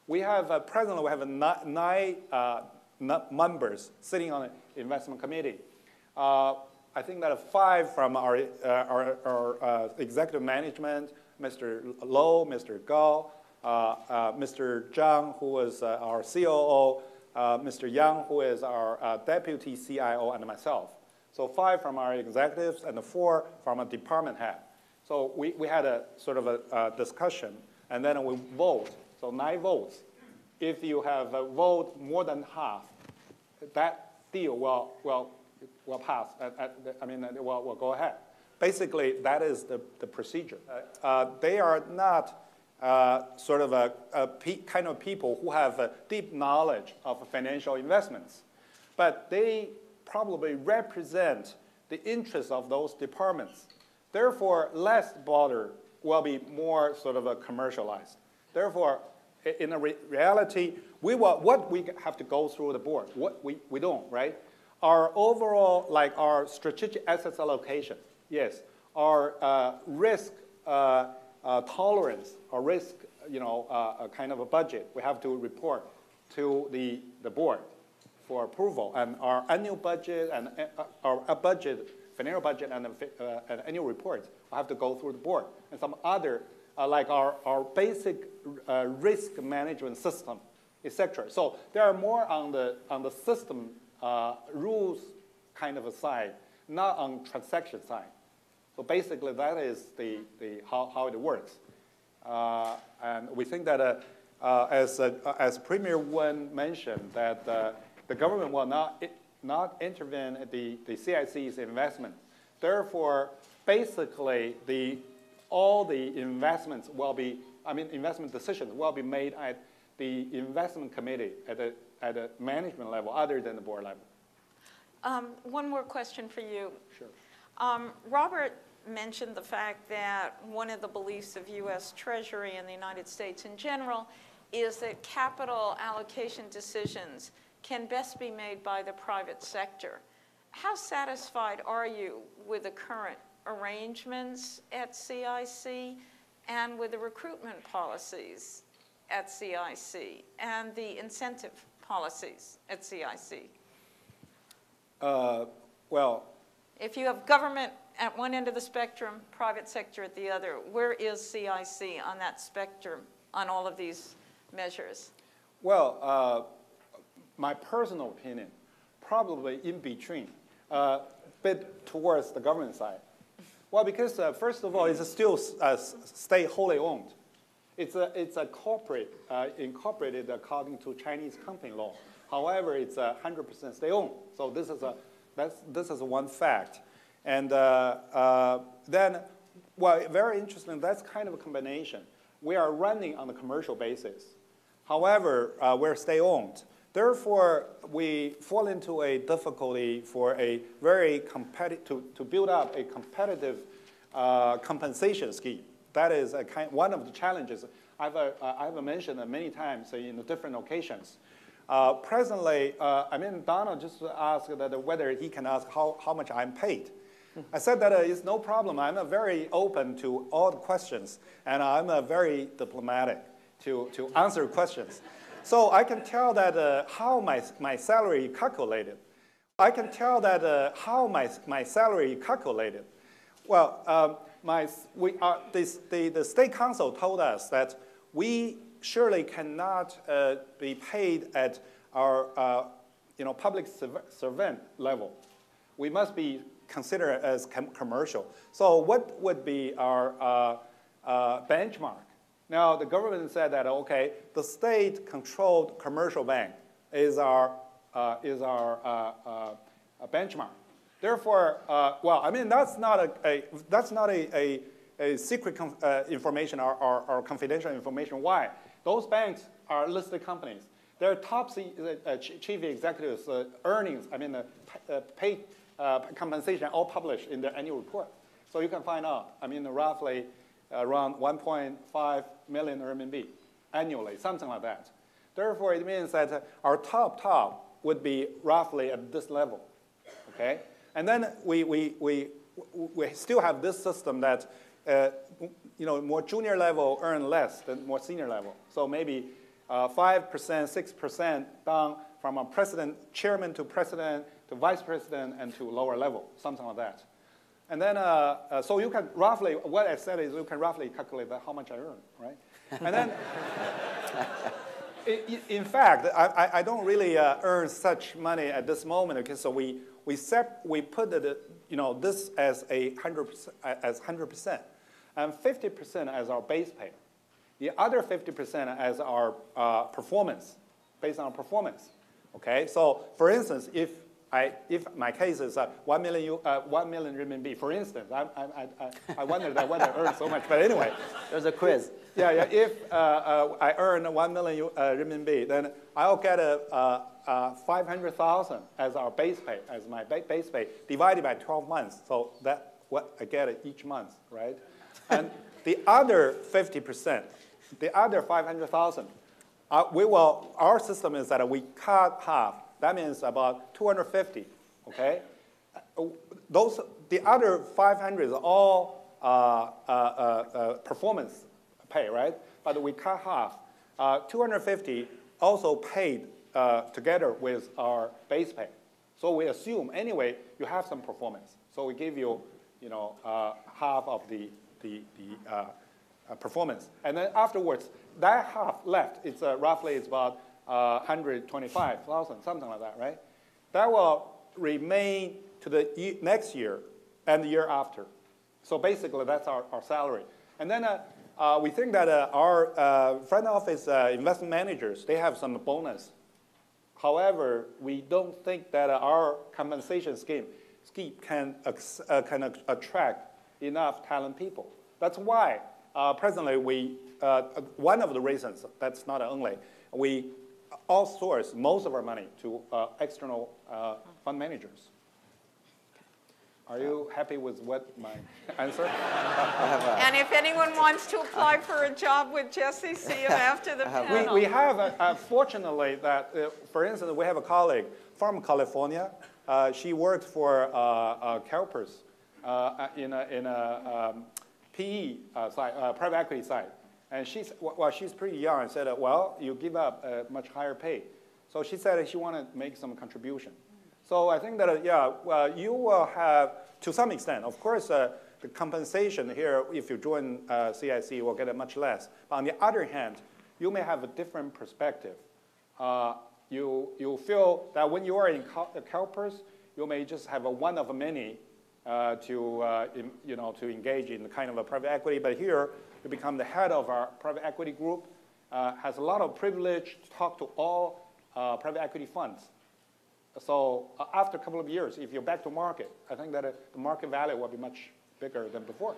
We have, presently, we have nine members sitting on the investment committee. I think that 5 from our executive management, Mr. Low, Mr. Gao, Mr. Zhang, who is our COO, Mr. Yang, who is our deputy CIO, and myself. So 5 from our executives and 4 from a department head. So we had a sort of a discussion, and then we vote. So 9 votes. If you have a vote more than half, that deal will pass. Will go ahead. Basically, that is the procedure. They are not sort of a kind of people who have a deep knowledge of financial investments, but they probably represent the interests of those departments. Therefore, less border will be more sort of a commercialized. Therefore, in a reality, what we have to go through the board, what we don't, right? Our overall, like our strategic assets allocation, yes. Our risk tolerance, or risk, kind of a budget, we have to report to the board for approval. And our annual budget and our budget, financial budget and annual reports will have to go through the board. And some other, like our basic risk management system, etc. So there are more on the system rules kind of a side, not on transaction side. So basically, that is how it works. And we think that as Premier Wang mentioned, that the government will not intervene at the CIC's investment. Therefore, basically, all the investments will be, investment decisions will be made at the investment committee at a management level, other than the board level. One more question for you. Sure. Robert mentioned the fact that one of the beliefs of U.S. Treasury and the United States in general is that capital allocation decisions can best be made by the private sector. How satisfied are you with the current arrangements at CIC and with the recruitment policies at CIC and the incentive policies at CIC? Well, if you have government at one end of the spectrum, private sector at the other, where is CIC on that spectrum on all of these measures? Well, my personal opinion, probably in between, bit towards the government side. Well, because first of all, it's still state wholly owned. It's a corporate incorporated according to Chinese company law. However, it's 100% state owned. So this is one fact. And then, well, very interesting. That's kind of a combination. We are running on a commercial basis. However, we're state owned. Therefore, we fall into a difficulty for a very competitive, to build up a competitive compensation scheme. That is one of the challenges I've mentioned many times in different occasions. Presently, Donald just asked whether he can ask how much I'm paid. I said that it's no problem. I'm very open to all the questions, and I'm very diplomatic to answer questions. So I can tell that how my salary calculated. I can tell that how my salary calculated. Well, the State Council told us that we surely cannot be paid at our public servant level. We must be considered as commercial. So what would be our benchmark? Now, the government said that, okay, the state-controlled commercial bank is our benchmark. Therefore, that's not a secret information or confidential information. Why? Those banks are listed companies. Their top chief executives' earnings, paid compensation, all published in their annual report. So you can find out, roughly around 1.5 million RMB annually, something like that. Therefore, it means that our top would be roughly at this level, okay? And then we still have this system that more junior level earn less than more senior level. So maybe 5%, 6% down from a president, chairman to president to vice president and to lower level, something like that. And then, so you can roughly, what I said is you can roughly calculate how much I earn, right? And then, in fact, I don't really earn such money at this moment. Okay, so we put this as 100%, and 50% as our base pay. The other 50% as our performance, based on performance. Okay, so for instance, if my case is 1 million renminbi, for instance, I wondered whether I earn so much, but anyway. There's a quiz. Yeah, if I earn 1 million renminbi, then I'll get 500,000 as our base pay, as my base pay, divided by 12 months. So that's what I get each month, right? And the other 50%, the other 500,000, our system is that we cut half. That means about 250, okay? The other 500 is all performance pay, right? But we cut half. 250 also paid together with our base pay. So we assume, anyway, you have some performance. So we give you, half of the performance. And then afterwards, that half left, it's roughly it's about 125,000, something like that, right? That will remain to the next year and the year after. So basically, that's our salary. And then we think that our front office investment managers, they have some bonus. However, we don't think that our compensation scheme can attract enough talent people. That's why presently one of the reasons, that's not only, we outsource most of our money to external fund managers. Are you happy with what my answer? And if anyone wants to apply for a job with Jesse, see him after the panel. We have, fortunately, that, for instance, we have a colleague from California. She worked for Kaproth in a PE side, private equity side. And she's pretty young and said, well, you give up a much higher pay. So she said she wanted to make some contribution. So I think that, you will have, to some extent, of course, the compensation here, if you join CIC, will get much less. But on the other hand, you may have a different perspective. You feel that when you are in Kaproth, you may just have one of many to engage in kind of a private equity. But here, you become the head of our private equity group, has a lot of privilege to talk to all private equity funds. So after a couple of years, if you're back to market, I think that the market value will be much bigger than before.